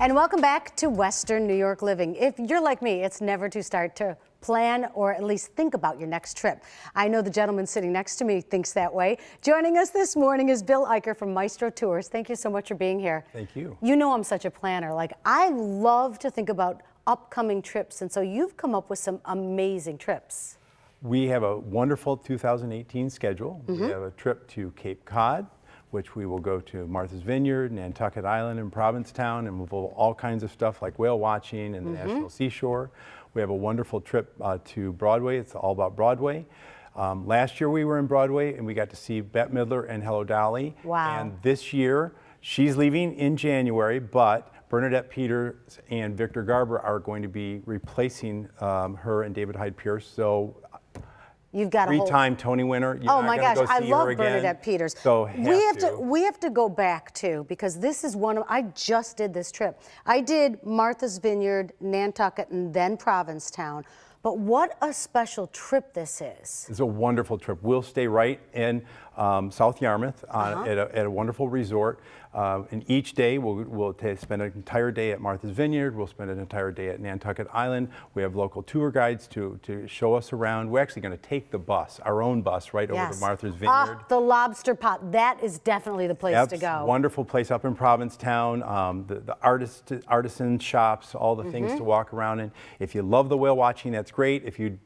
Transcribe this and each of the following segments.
And welcome back to Western New York Living. If you're like me, it's never too start to plan or at least think about your next trip. I know the gentleman sitting next to me thinks that way. Joining us this morning is Bill Eicher from Maestro Tours. Thank you so much for being here. Thank you. You know I'm such a planner. Like, I love to think about upcoming trips, and so you've come up with some amazing trips. We have a wonderful 2018 schedule. We have a trip to Cape Cod, which we will go to Martha's Vineyard, Nantucket Island, and Provincetown, and we'll do all kinds of stuff like whale watching and the National Seashore. We have a wonderful trip to Broadway. It's all about Broadway. Last year we were in Broadway and we got to see Bette Midler and Hello Dolly. Wow. And this year, she's leaving in January, but Bernadette Peters and Victor Garber are going to be replacing her and David Hyde Pierce. So you've got a three-time Tony winner. Oh my gosh, I love Bernadette Peters. So we have to go back too, because this is one of, I just did this trip. I did Martha's Vineyard, Nantucket, and then Provincetown. But what a special trip this is. It's a wonderful trip. We'll stay right in South Yarmouth at a wonderful resort. And each day we'll spend an entire day at Martha's Vineyard. We'll spend an entire day at Nantucket Island. We have local tour guides to show us around. We're actually going to take the bus, our own bus, right over to Martha's Vineyard. The lobster pot, that is definitely the place to go. Wonderful place up in Provincetown. The artisan shops, all the things to walk around in. If you love the whale watching, that's great. If you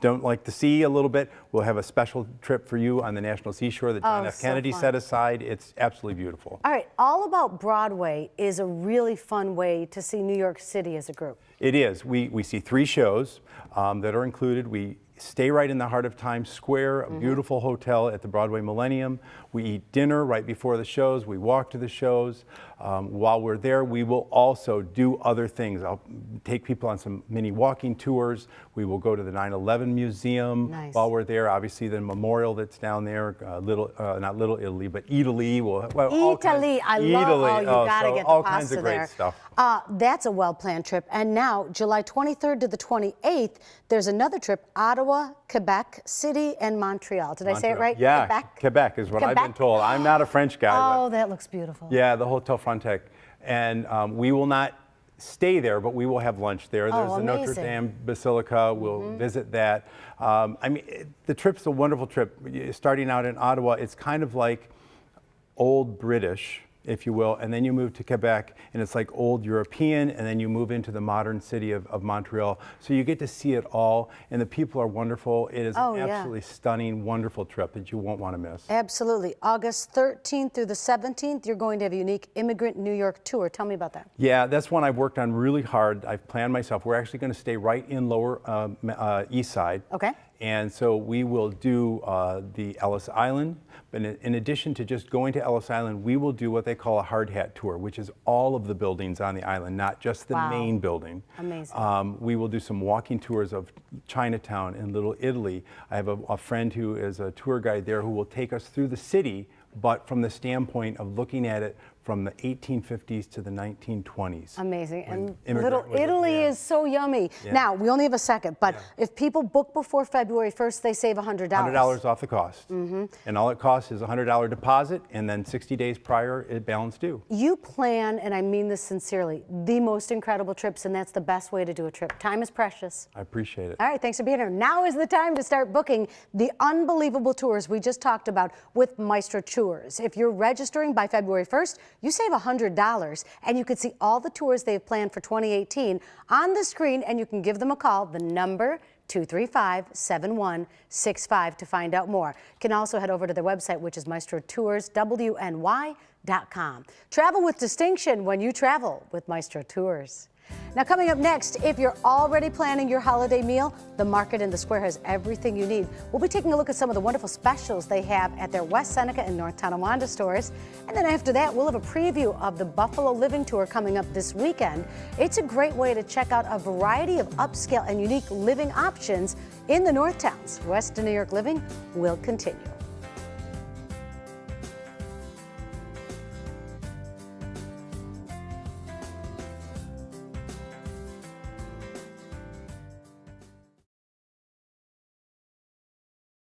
don't like the sea a little bit, we'll have a special trip for you on the National Seashore that John F. Kennedy set aside. It's absolutely beautiful. All right, All About Broadway is a really fun way to see New York City as a group. It is. We see 3 shows that are included. We stay right in the heart of Times Square, a beautiful hotel at the Broadway Millennium. We eat dinner right before the shows. We walk to the shows. While we're there, we will also do other things. I'll take people on some mini walking tours. We will go to the 9/11 Museum while we're there. Obviously, the memorial that's down there, not Little Italy, but Italy. Italy, I love. Oh, you gotta get the all pasta kinds of great there. stuff. That's a well-planned trip. And now, July 23rd to the 28th, there's another trip: Ottawa, Quebec City, and Montreal. Did I say it right? Yeah, Quebec is what I've been told. I'm not a French guy. Oh, that looks beautiful. Yeah, the Hotel Frontenac. And we will not stay there, but we will have lunch there. There's the Notre Dame Basilica. We'll visit that. I mean, the trip's a wonderful trip. Starting out in Ottawa, it's kind of like old British, if you will, and then you move to Quebec, and it's like old European, and then you move into the modern city of Montreal. So you get to see it all, and the people are wonderful. It is an absolutely stunning, wonderful trip that you won't want to miss. Absolutely. August 13th through the 17th, you're going to have a unique Immigrant New York tour. Tell me about that. Yeah, that's one I've worked on really hard. I've planned myself. We're actually going to stay right in Lower East Side. Okay. And so we will do the Ellis Island, but in addition to just going to Ellis Island, we will do what they call a hard hat tour, which is all of the buildings on the island, not just the main building. Amazing. We will do some walking tours of Chinatown and Little Italy. I have a friend who is a tour guide there who will take us through the city, but from the standpoint of looking at it from the 1850s to the 1920s. Amazing. And Little Italy is so yummy. Now, we only have a second, but if people book before February 1st, they save $100. $100 off the cost. And all it costs is a $100 deposit, and then 60 days prior, it balance due. You plan, and I mean this sincerely, the most incredible trips, and that's the best way to do a trip. Time is precious. I appreciate it. All right, thanks for being here. Now is the time to start booking the unbelievable tours we just talked about with Maestro Tours. If you're registering by February 1st, you save $100, and you can see all the tours they've planned for 2018 on the screen, and you can give them a call, the number 235-7165 to find out more. You can also head over to their website, which is maestrotourswny.com. Travel with distinction when you travel with Maestro Tours. Now, coming up next, if you're already planning your holiday meal, the Market in the Square has everything you need. We'll be taking a look at some of the wonderful specials they have at their West Seneca and North Tonawanda stores. And then after that, we'll have a preview of the Buffalo Living Tour coming up this weekend. It's a great way to check out a variety of upscale and unique living options in the North Towns. Western New York Living will continue.